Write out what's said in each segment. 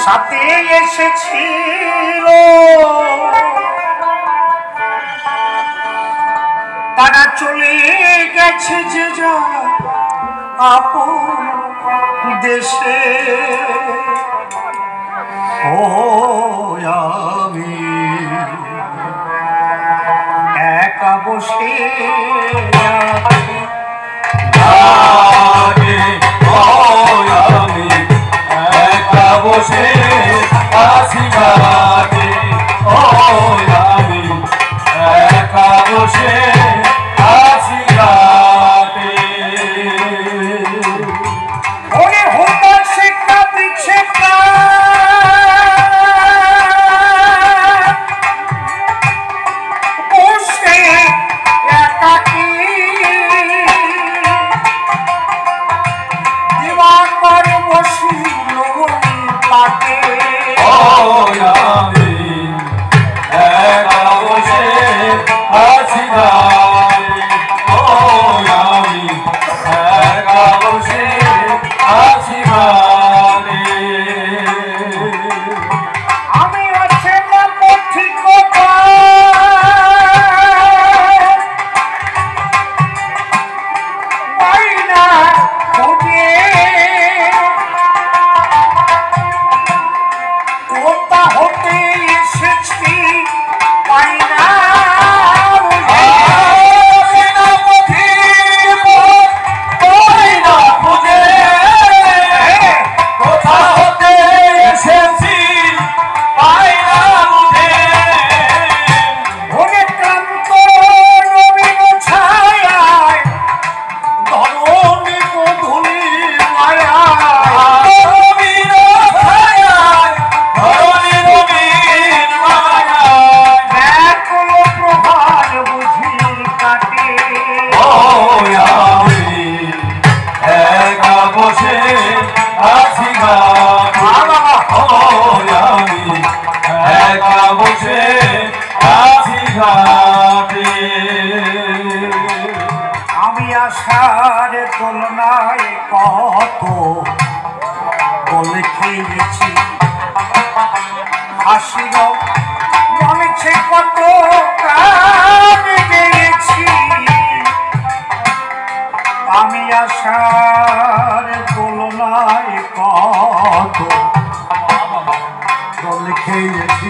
সাথে এসেছিল তারা চলে গেছে যে যা আপন দেশে। ও আমি একা বসে আমি একা বসে আছি ঘাটে। ও আমি একা বসে আছি ঘাটে। ওরে হোতা সে কাঁদিছে বসে একাকী দিবাকর বসিল পাতে। ও আমি একা বসে আছি ঘাটে। ও আমি একা বসে আছি ঘাটে। আমি আছে না পথিক পাই না খুঁজে কোথা হতে এসেছি পাই না আমি আশার দোলনায় কত বলে খেয়েছি হাসির মনেছে কত গান গেয়েছি। আমি আশার দোলনায় কত বলে খেয়েছি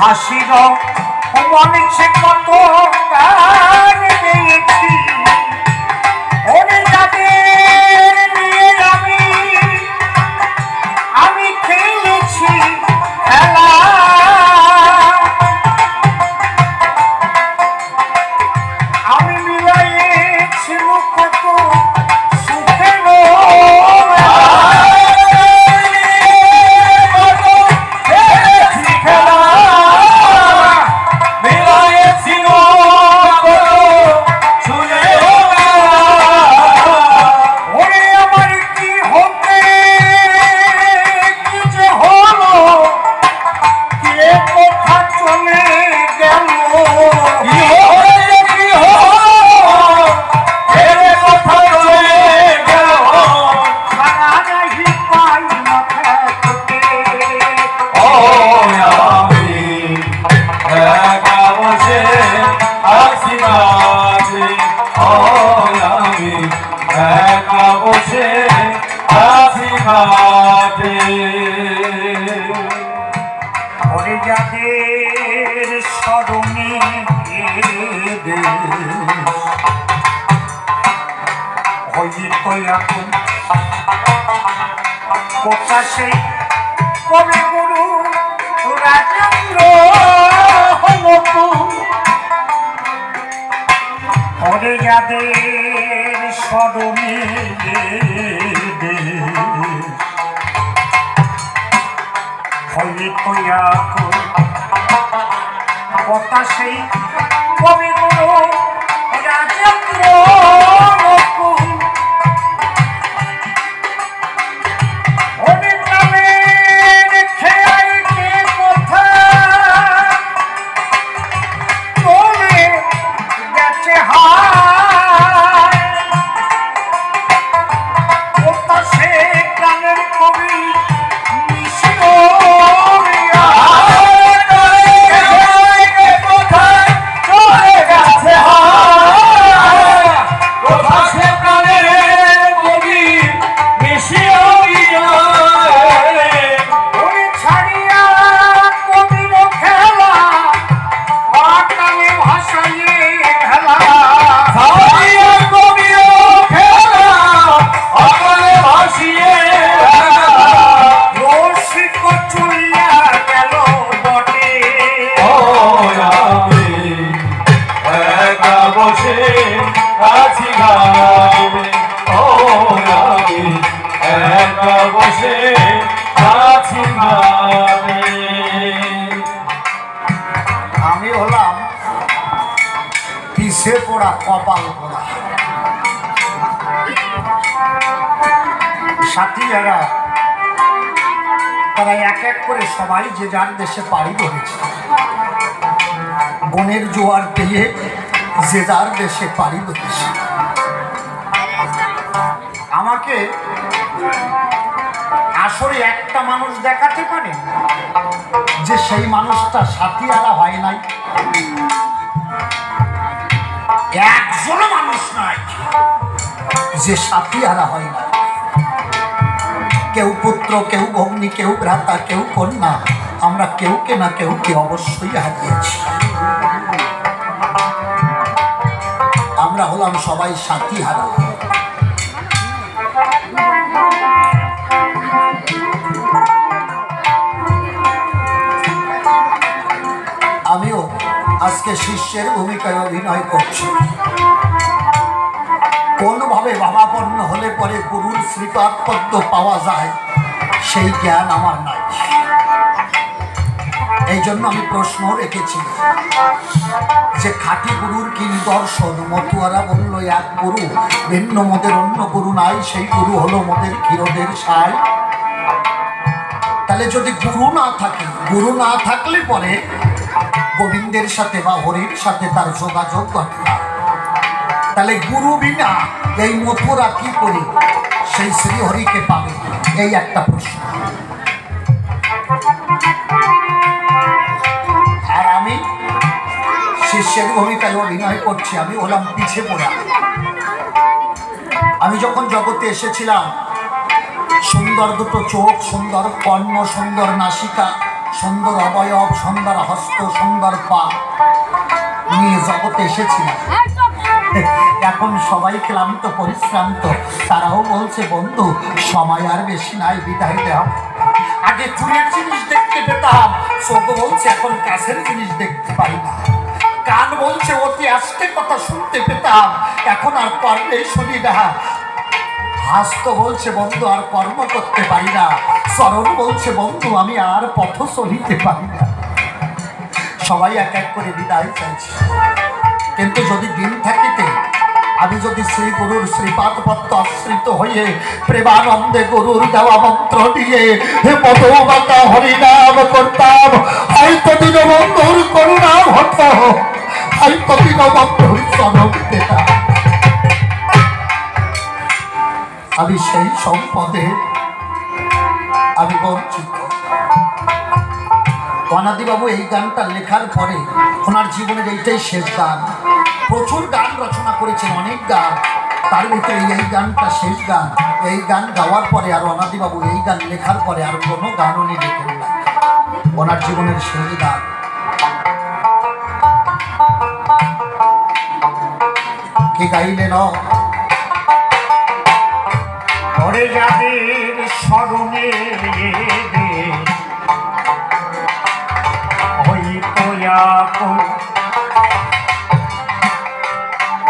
হাসির মনেছে কত গান গেয়েছি। ওরে যাদের নিয়ে আমি খেলেছি খেলা আমি মিলাইছি কত সুখের যাদের স্মরণে হইতো এখন কোথা সেই কবি গুরু রাজেন্দ্র ওরে যাদের স্মরণে হইতো এখন কথা সেই কবি গুরু রাজেন্দ্র অনেক নামে খেয়াই কে কথা বলে গেছে হায় কথা সে গানের কবি সাথীরা তারা এক এক করে সবাই যে যার দেশে পাড়ি ধরেছে। বনের জোয়ার পেয়ে যে যার দেশে পাড়ি ধরেছে। আমাকে আসলে একটা মানুষ দেখাতে পারে যে সেই মানুষটা সাথীরা হয় নাই? একজনও মানুষ নাই যে সাথীরা হয় না। কেউ পুত্র, কেউ ভগ্নী, কেউ ভ্রাতা, কেউ কন্যা, আমরা কেউকে না কেউকে অবশ্যই হারিয়েছি। আমরা হলাম সবাই সাথী হারা। আমিও আজকে শিষ্যের ভূমিকায় অভিনয় করছি। কোনভাবে ভাবাপন্ন হলে পরে গুরুর শ্রীপাদ পদ্ম পাওয়া যায় সেই জ্ঞান আমার নাই। এই জন্য আমি প্রশ্ন রেখেছি যে খাঁটি গুরুর কি নিদর্শন? মতুয়ারা বলল এক গুরু, ভিন্ন মোদের অন্য গুরু নাই, সেই গুরু হলো মোদের ক্ষীরদের সাই। তাহলে যদি গুরু না থাকে, গুরু না থাকলে পরে গোবিন্দের সাথে বা হরির সাথে তার যোগাযোগ ঘটে না। তাহলে গুরু বিনা এই মথুরা কি করি সেই শ্রীহরিকে পাবে? এই একটা প্রশ্ন। আর আমি শিষ্যের ভূমিকায় অভিনয় করছি। আমি হলাম পিছে পড়া। আমি যখন জগতে এসেছিলাম সুন্দর দুটো চোখ, সুন্দর কর্ণ, সুন্দর নাসিকা, সুন্দর অবয়ব, সুন্দর হস্ত, সুন্দর পা নিয়ে জগতে এসেছিলাম। এখন সবাই ক্লান্ত পরিশ্রান্ত, তারাও বলছে বন্ধু সময় আর বেশি নাই, বিদায় দাও। আগে দূরের জিনিস দেখতে পেতাম, চোখ বলছে এখন কাছের জিনিস দেখতে পাই না। কান বলছে অতি আস্তে কথা শুনতে পেতাম, এখন আর কর্ণে শুনি না। হাস্ত বলছে বন্ধু আর কর্ম করতে পারি না। চরণ বলছে বন্ধু আমি আর পথ চলিতে পারি না। সবাই এক এক করে বিদায় চাইছে। কিন্তু যদি দিন থাকিতে আমি যদি শ্রী গুরুর শ্রীপাদ পদ্ম আশ্রিত হয়ে প্রেমানন্দে গুরুর দেওয়া মন্ত্র দিয়ে পদবাতা হরিনাম করতাম, হয়তো দীনবন্ধুর করুণা হত, হয়তো দীনবন্ধুর চরণ পেতাম। আমি সেই সম্পদে আমি বঞ্চিত। অনাদিবাবু এই গানটা লেখার পরে ওনার জীবনের এইটাই শেষ গান। প্রচুর গান রচনা করেছেন, অনেক গান, তার ভিতরে এই গানটা শেষ গান। এই গান গাওয়ার পরে আর অনাদিবাবু এই গান লেখার পরে আর কোনো গান উনি লেখেন না। ওনার জীবনের শেষ গান। কে গাইলেন? ওরে যাদের স্মরণে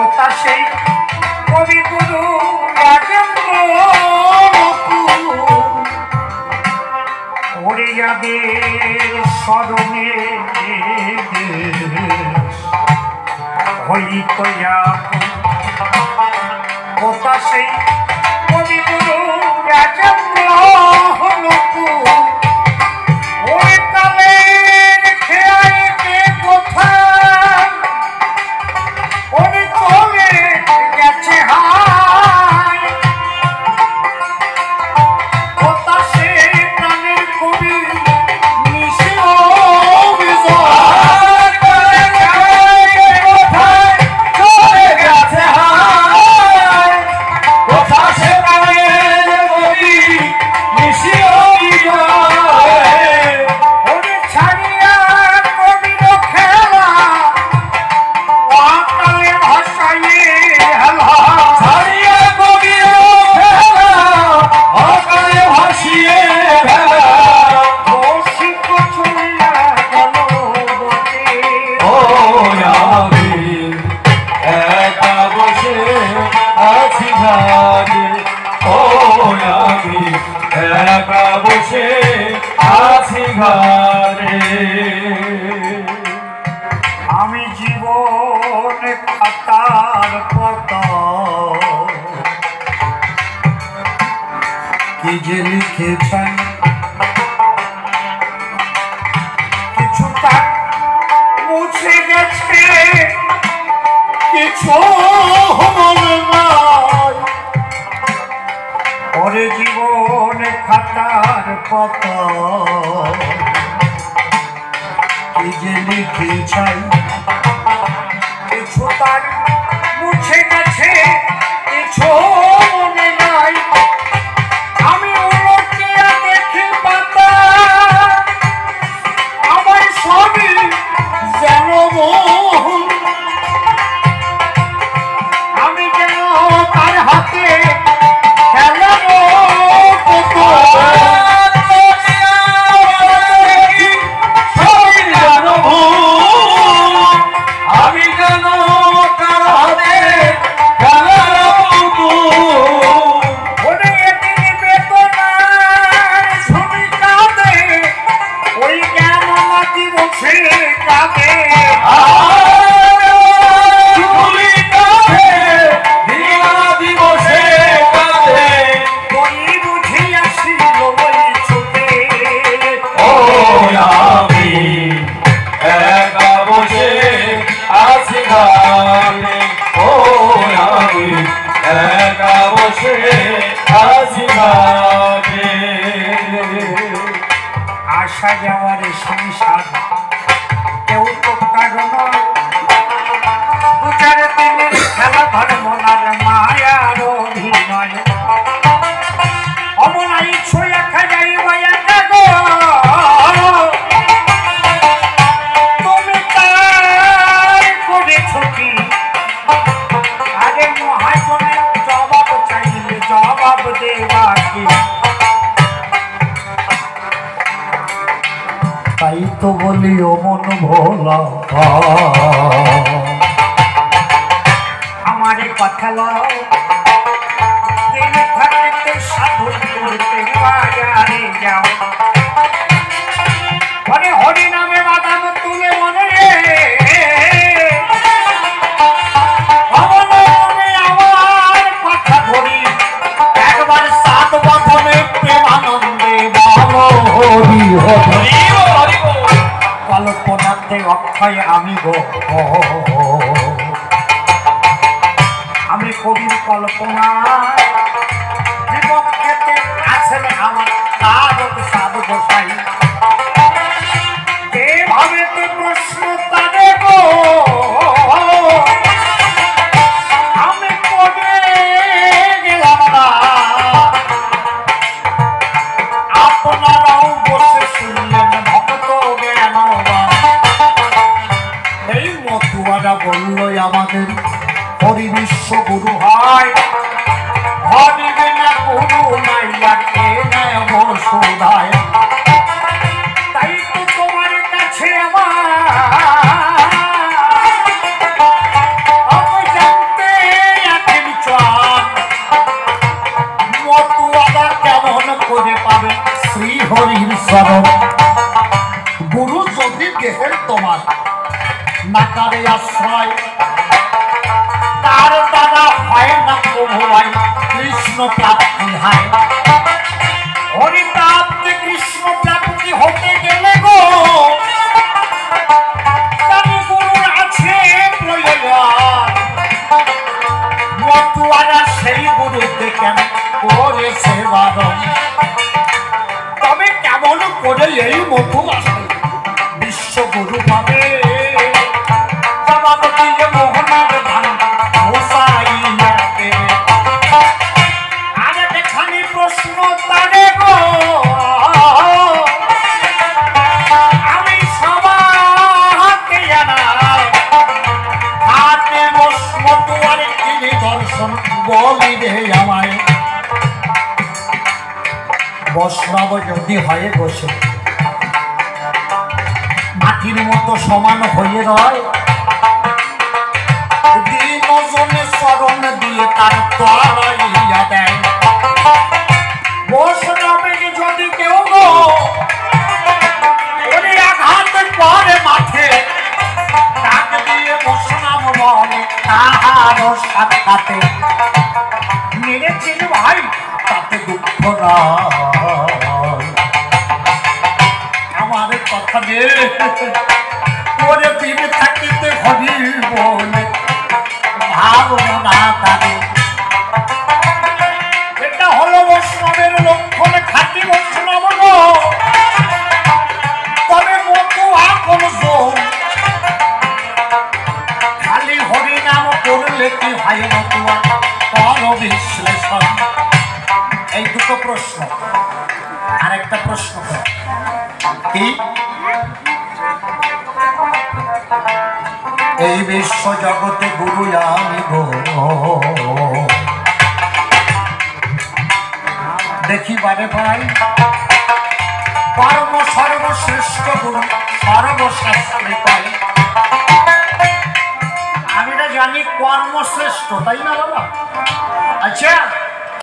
ওটা সেই কবিগুরু রাজেন্দ্র। ওরে যাদের স্মরণে হইত ওটা সেই কবিগুরু রাজেন্দ্র। ওরে কালের খেয়াইতে কোথা ওরে চলে গেছে হায়। ওটা সে প্রাণের কবি নিশির আমি জীবন খাতার পত কি যে লিখেছেন কিছু তার মুছে গেছে, কিছু মনে নাই। ওরে জীবন খাতার পাতা কি যে লিখেছেন কিছু তার মুছে গেছে, কিছু মনে নাই। আমি উলটিয়া দেখি পাতা, আমার সবই যেন মোহন। আমি যেন তার হাতে খেলাবো আমি কেন তার হাতে খেলার ওরে এদিন বেদনার ছবি কাঁদে, ওই জ্ঞান নাকি বসে কাঁদে। দিবসে কাঁদে ওই বুঝি আসিল ওই ছুটে। ও আমি একা বসে আছি ঘরে, ও আমি একা বসে আছি ঘরে। আসা যাওয়ার সংসার কেউ তো কারো নয়, দু চার দিনের খেলা ঘর মনার মায়ার অভিনয়। অমনাই ছুঁয়া খাই একা গো, তুমি তার করেছ কি? আরে মহাজনের জবাব চাইলে জবাব দেওয়া কি? তাই তো বলি ও মন ভোলা আমারে কথা লও, দিন থাকতে সাধু করতে বাজারে যাও। হরে হরি নামে বাদাম তুলে মনে রে, অবলম্বনে আমার কথা ধরি। একবার সাত বছরে প্রেমানন্দে বলো হরি হরি। কল্পনাতে অক্ষয় আমি গো, আমি কবির কল্পনা বিপক্ষেতে আছেন আমার সাধক সাধু গোসাই। যেভাবে প্রশ্ন তারে গো আমি করে গেলাম না, আপনারাও বসে শুনলেন ভক্ত জ্ঞান। এই মতুয়ারা বললো আমাদের হরি বিশ্ব গুরু হয়, হরি বিনা গুরু নাই, আর কে নাই বসুধায়। তাই তো তোমার কাছে আমি জানতে এখন চান, মতুয়ারা কেমন করে পাবে শ্রী হরির শরণ। গুরু যদি দেহের তোমার নাকারে আশ্রয়, তার দ্বারা হয় না প্রভুয়াই কৃষ্ণ প্রাপ্তি হয়। হরি প্রাপ্তি কৃষ্ণ প্রাপ্তি হতে গেলে গো তার গুরুর আছে প্রয়োজন। মতুয়ারা সেই গুরুকে কেন করেছে বারণ। তবে কেমন করে এই মধু আসে বিশ্বগুরু পাবে? জবাবটি যে মোহনার ধান ঘোষাইয়াকে। আর এখানে প্রশ্ন তারে গো আমি সবাইকে জানাই, হাতে মতুয়ার তিনি দর্শন বলি রে আমায়। বৈষ্ণব যদি হয়ে বসে মাটির মতো সমান হয়ে রয়, দিন জনে চরণ দিয়ে তার তলাইয়া দেয়। বৈষ্ণবের যদি কেউ গো ওরে আঘাত করে মাঠে, তাকে দিয়ে বৈষ্ণব বলে তাহার সাক্ষাতে মেরেছিল ভাই, তাতে দুঃখ না আমার কথা যে ওরে দিনে থাকিতে হবি বলে ভাবনা না তারে এটা হলো বৈষ্ণবের লক্ষণে খাঁটি বৈষ্ণব গো তবে মতুয়া কোন খালি হরি নাম করলে কি হয় মতুয়া পর বিশ্লেষণ এই দুটো প্রশ্ন আরেকটা প্রশ্ন কি এই বিশ্ব জগতে গুরু আমি গো দেখিবারে ভাই কর্ম সর্বশ্রেষ্ঠ গুরু সর্বশাস্ত্রে পাই আমি না জানি কর্মশ্রেষ্ঠ তাই না বাবা আচ্ছা